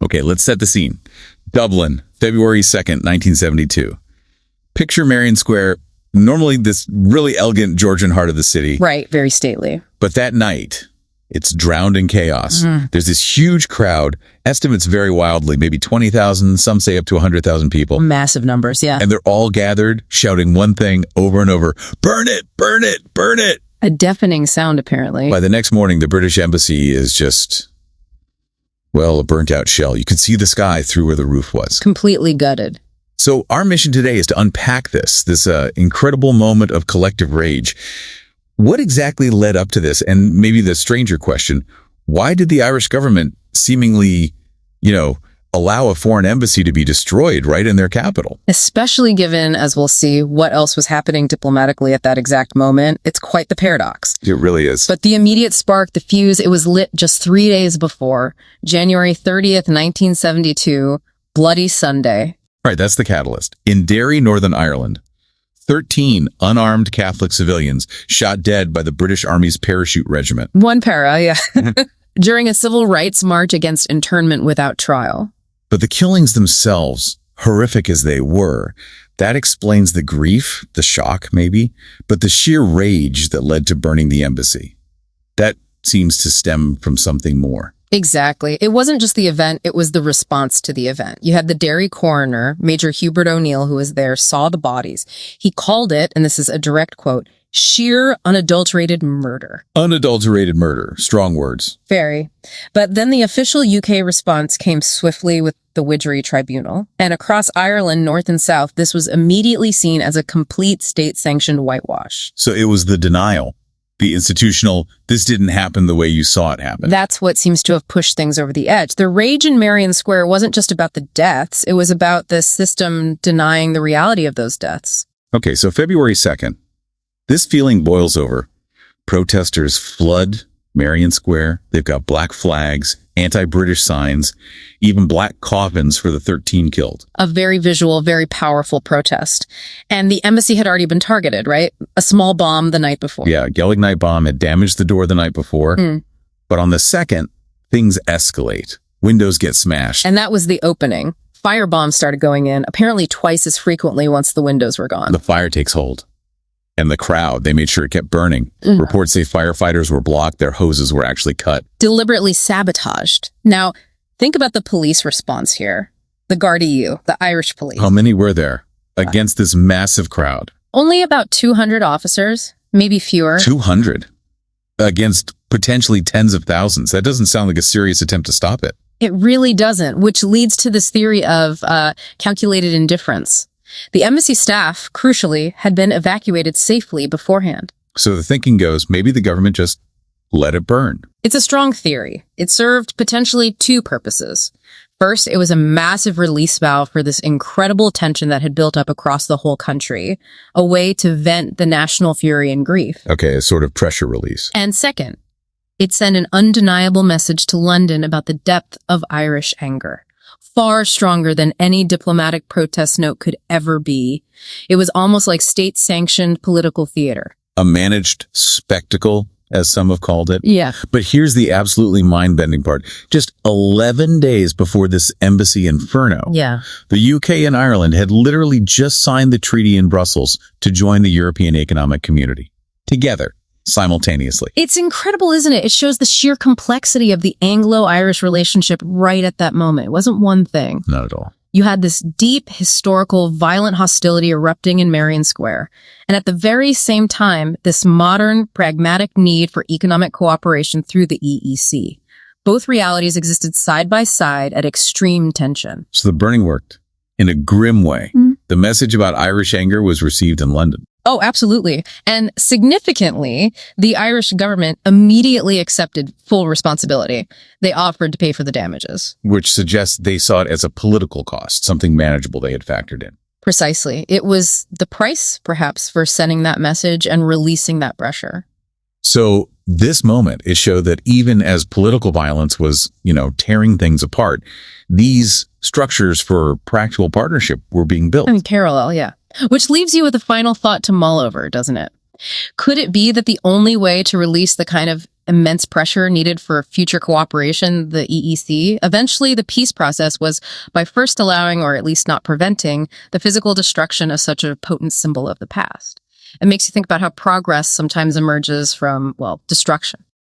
Okay, let's set the scene. Dublin, February 2nd, 1972. Picture Marion Square, normally this really elegant Georgian heart of the city. Right, very stately. But that night, it's drowned in chaos. There's this huge crowd, estimates vary wildly, maybe 20,000, some say up to 100,000 people. Massive numbers, yeah. And they're all gathered, shouting one thing over and over, burn it, burn it, burn it. A deafening sound, apparently. By the next morning, the British embassy is just, well, a burnt out shell. You could see the sky through where the roof was. Completely gutted. So our mission today is to unpack this incredible moment of collective rage. What exactly led up to this? And maybe the stranger question, why did the Irish government seemingly, allow a foreign embassy to be destroyed right in their capital? Especially given, as we'll see, what else was happening diplomatically at that exact moment. It's quite the paradox. It really is. But the immediate spark, the fuse, it was lit just 3 days before, January 30th, 1972, Bloody Sunday. Right, that's the catalyst. In Derry, Northern Ireland, 13 unarmed Catholic civilians shot dead by the British Army's parachute regiment. One para, yeah. During a civil rights march against internment without trial. But the killings themselves, horrific as they were, that explains the grief, the shock maybe, but the sheer rage that led to burning the embassy. That seems to stem from something more. Exactly. It wasn't just the event, it was the response to the event. You had the Derry coroner, Major Hubert O'Neill, who was there, saw the bodies. He called it, and this is a direct quote, sheer unadulterated murder. Unadulterated murder. Strong words. Very. But then the official UK response came swiftly with the Widgery Tribunal. And across Ireland, north and south, this was immediately seen as a complete state-sanctioned whitewash. So it was the denial. The institutional, this didn't happen the way you saw it happen. That's what seems to have pushed things over the edge. The rage in Marion Square wasn't just about the deaths. It was about the system denying the reality of those deaths. Okay, so February 2nd, this feeling boils over. Protesters flood Marion Square. They've got black flags, anti-British signs, even black coffins for the 13 killed. A very visual, very powerful protest. And the embassy had already been targeted, right? A small bomb the night before. Yeah, a Gelignite bomb had damaged the door the night before. But on the 2nd, things escalate. Windows get smashed. And that was the opening. Firebombs started going in, apparently twice as frequently once the windows were gone. The fire takes hold. And the crowd, they made sure it kept burning. Reports say firefighters were blocked, their hoses were actually cut. Deliberately sabotaged. Now, think about the police response here. The Gardaí, the Irish police. How many were there against this massive crowd? Only about 200 officers, maybe fewer. 200 against potentially tens of thousands. That doesn't sound like a serious attempt to stop it. It really doesn't, which leads to this theory of calculated indifference. The embassy staff, crucially, had been evacuated safely beforehand. So the thinking goes, maybe the government just let it burn. It's a strong theory. It served potentially two purposes. First, it was a massive release valve for this incredible tension that had built up across the whole country, a way to vent the national fury and grief. Okay, a sort of pressure release. And second, it sent an undeniable message to London about the depth of Irish anger. Far stronger than any diplomatic protest note could ever be. It was almost like state-sanctioned political theater. A managed spectacle, as some have called it. Yeah. But here's the absolutely mind-bending part. Just 11 days before this embassy inferno, the UK and Ireland had literally just signed the treaty in Brussels to join the European Economic Community. Together. Simultaneously. It's incredible, isn't it? It shows the sheer complexity of the Anglo-Irish relationship right at that moment. It wasn't one thing. Not at all. You had this deep, historical, violent hostility erupting in Marion Square. And at the very same time, this modern, pragmatic need for economic cooperation through the EEC. Both realities existed side by side at extreme tension. So the burning worked in a grim way. The message about Irish anger was received in London. Oh, absolutely. And significantly, the Irish government immediately accepted full responsibility. They offered to pay for the damages. Which suggests they saw it as a political cost, something manageable they had factored in. Precisely. It was the price, perhaps, for sending that message and releasing that pressure. So this moment, it showed that even as political violence was, tearing things apart, these structures for practical partnership were being built. I mean, parallel, yeah. Which leaves you with a final thought to mull over, doesn't it? Could it be that the only way to release the kind of immense pressure needed for future cooperation, the EEC, eventually the peace process was by first allowing, or at least not preventing, the physical destruction of such a potent symbol of the past. It makes you think about how progress sometimes emerges from, well, destruction.